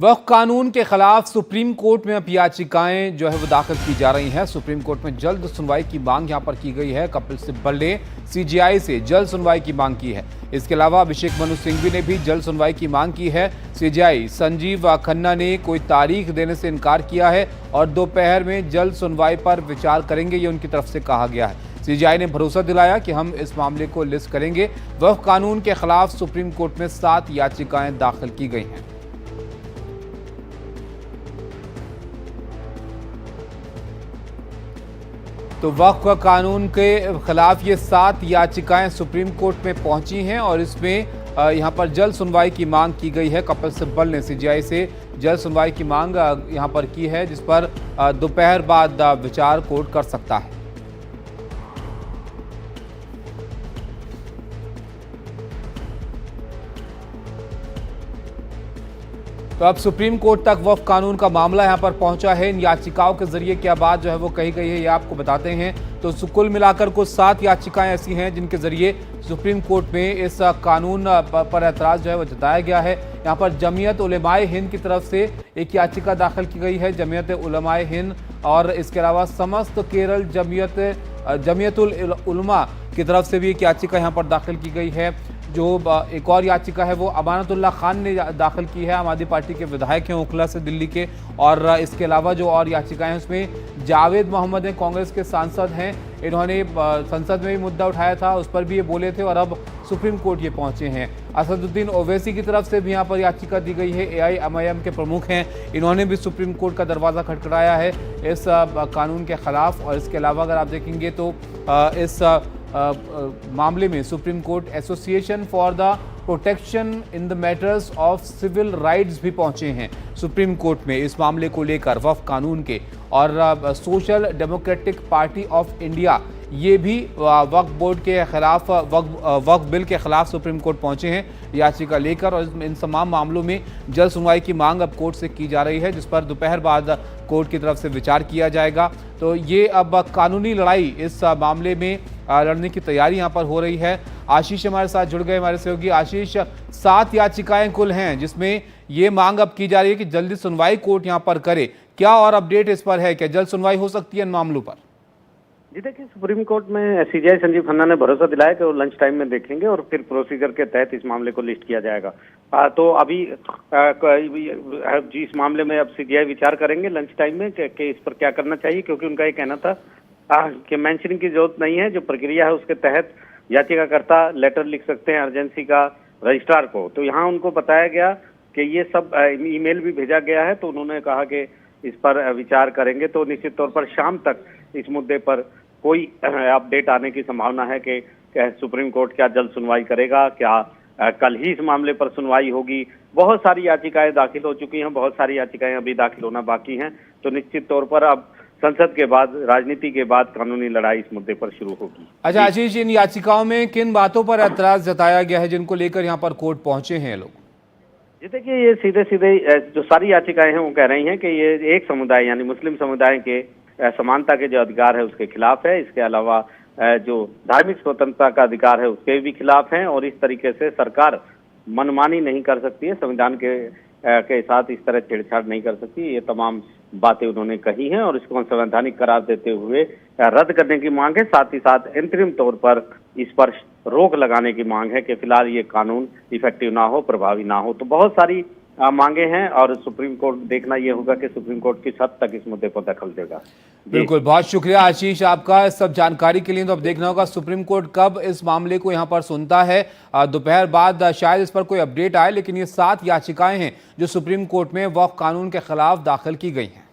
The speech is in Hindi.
वक्फ कानून के खिलाफ सुप्रीम कोर्ट में अब याचिकाएं जो है वो दाखिल की जा रही हैं। सुप्रीम कोर्ट में जल्द सुनवाई की मांग यहां पर की गई है। कपिल सिब्बल ने सीजेआई से जल्द सुनवाई की मांग की है। इसके अलावा अभिषेक मनु सिंघवी ने भी जल्द सुनवाई की मांग की है। सीजेआई संजीव खन्ना ने कोई तारीख देने से इनकार किया है और दोपहर में जल्द सुनवाई पर विचार करेंगे, ये उनकी तरफ से कहा गया है। सीजेआई ने भरोसा दिलाया कि हम इस मामले को लिस्ट करेंगे। वक्फ कानून के खिलाफ सुप्रीम कोर्ट में 7 याचिकाएं दाखिल की गई हैं। तो वक्फ कानून के खिलाफ ये 7 याचिकाएं सुप्रीम कोर्ट में पहुंची हैं और इसमें यहां पर जल्द सुनवाई की मांग की गई है। कपिल सिब्बल ने सीजेआई से जल्द सुनवाई की मांग यहां पर की है, जिस पर दोपहर बाद विचार कोर्ट कर सकता है। तो अब सुप्रीम कोर्ट तक वक्फ कानून का मामला यहां पर पहुंचा है। इन याचिकाओं के जरिए क्या बात जो है वो कही गई है, ये आपको बताते हैं। तो कुल मिलाकर कुल 7 याचिकाएं ऐसी हैं जिनके जरिए सुप्रीम कोर्ट में इस कानून पर एतराज जो है वो जताया गया है। यहां पर जमीयत उलेमाए हिंद की तरफ से एक याचिका दाखिल की गई है, जमीयत उलेमाए हिंद, और इसके अलावा समस्त केरल जमीयतुल उलमा की तरफ से भी एक याचिका यहां पर दाखिल की गई है। जो एक और याचिका है वो अमानतुल्लाह खान ने दाखिल की है, आम आदमी पार्टी के विधायक हैं ओखला से दिल्ली के। और इसके अलावा जो और याचिकाएं हैं उसमें जावेद मोहम्मद हैं, कांग्रेस के सांसद हैं, इन्होंने संसद में भी मुद्दा उठाया था, उस पर भी ये बोले थे और अब सुप्रीम कोर्ट ये पहुंचे हैं। असदुद्दीन ओवैसी की तरफ से भी यहाँ पर याचिका दी गई है, AIMIM के प्रमुख हैं, इन्होंने भी सुप्रीम कोर्ट का दरवाज़ा खटखटाया है इस कानून के खिलाफ। और इसके अलावा अगर आप देखेंगे तो इस मामले में Supreme Court association for the protection in the matters of civil rights भी पहुंचे हैं सुप्रीम कोर्ट में इस मामले को लेकर वक्फ कानून के। और social democratic party of India ये भी वक्फ बोर्ड के खिलाफ वक्फ बिल के खिलाफ सुप्रीम कोर्ट पहुंचे हैं याचिका लेकर। और इन तमाम मामलों में जल्द सुनवाई की मांग अब कोर्ट से की जा रही है, जिस पर दोपहर बाद कोर्ट की तरफ से विचार किया जाएगा। तो ये अब कानूनी लड़ाई इस मामले में लड़ने की तैयारी यहाँ पर हो रही है। आशीष हमारे साथ जुड़ गए, हमारे सहयोगी। आशीष, 7 याचिकाएं कुल हैं जिसमें ये मांग अब की जा रही है कि जल्दी सुनवाई कोर्ट यहाँ पर करे। क्या और अपडेट इस पर है? क्या जल्द सुनवाई हो सकती है इन मामलों पर? जी देखिए, सुप्रीम कोर्ट में सीजेआई संजीव खन्ना ने भरोसा दिलाया कि वो लंच टाइम में देखेंगे और फिर प्रोसीजर के तहत इस मामले को लिस्ट किया जाएगा। तो अभी जी इस मामले में अब सीजेआई विचार करेंगे लंच टाइम में कि इस पर क्या करना चाहिए, क्योंकि उनका ये कहना था कि मेंशनिंग की जरूरत नहीं है, जो प्रक्रिया है उसके तहत याचिकाकर्ता लेटर लिख सकते हैं अर्जेंसी का रजिस्ट्रार को। तो यहाँ उनको बताया गया कि ये सब ईमेल भी भेजा गया है, तो उन्होंने कहा कि इस पर विचार करेंगे। तो निश्चित तौर पर शाम तक इस मुद्दे पर कोई अपडेट आने की संभावना है कि सुप्रीम कोर्ट क्या जल्द सुनवाई करेगा, क्या कल ही इस मामले पर सुनवाई होगी। बहुत सारी याचिकाएं दाखिल हो चुकी हैं, बहुत सारी याचिकाएं अभी दाखिल होना बाकी हैं। तो निश्चित तौर पर अब संसद के बाद, राजनीति के बाद कानूनी लड़ाई इस मुद्दे पर शुरू होगी। अच्छा आशीष, इन याचिकाओं में किन बातों पर एतराज जताया गया है जिनको लेकर यहाँ पर कोर्ट पहुंचे हैं लोग? जी देखिए, ये सीधे सीधे जो सारी याचिकाएं हैं वो कह रही हैं कि ये एक समुदाय यानी मुस्लिम समुदाय के समानता के जो अधिकार है उसके खिलाफ है। इसके अलावा जो धार्मिक स्वतंत्रता का अधिकार है उसके भी खिलाफ है। और इस तरीके से सरकार मनमानी नहीं कर सकती है, संविधान के साथ इस तरह छेड़छाड़ नहीं कर सकती। ये तमाम बातें उन्होंने कही हैं और इसको संवैधानिक करार देते हुए रद्द करने की मांग है। साथ ही साथ अंतरिम तौर पर इस पर रोक लगाने की मांग है कि फिलहाल ये कानून इफेक्टिव ना हो, प्रभावी ना हो। तो बहुत सारी मांगे हैं और सुप्रीम कोर्ट देखना ये होगा कि सुप्रीम कोर्ट किस हद तक इस मुद्दे पर दखल देगा। बिल्कुल, बहुत शुक्रिया आशीष आपका इस सब जानकारी के लिए। तो अब देखना होगा सुप्रीम कोर्ट कब इस मामले को यहाँ पर सुनता है। दोपहर बाद शायद इस पर कोई अपडेट आए, लेकिन ये 7 याचिकाएं हैं जो सुप्रीम कोर्ट में वक्फ कानून के खिलाफ दाखिल की गई हैं।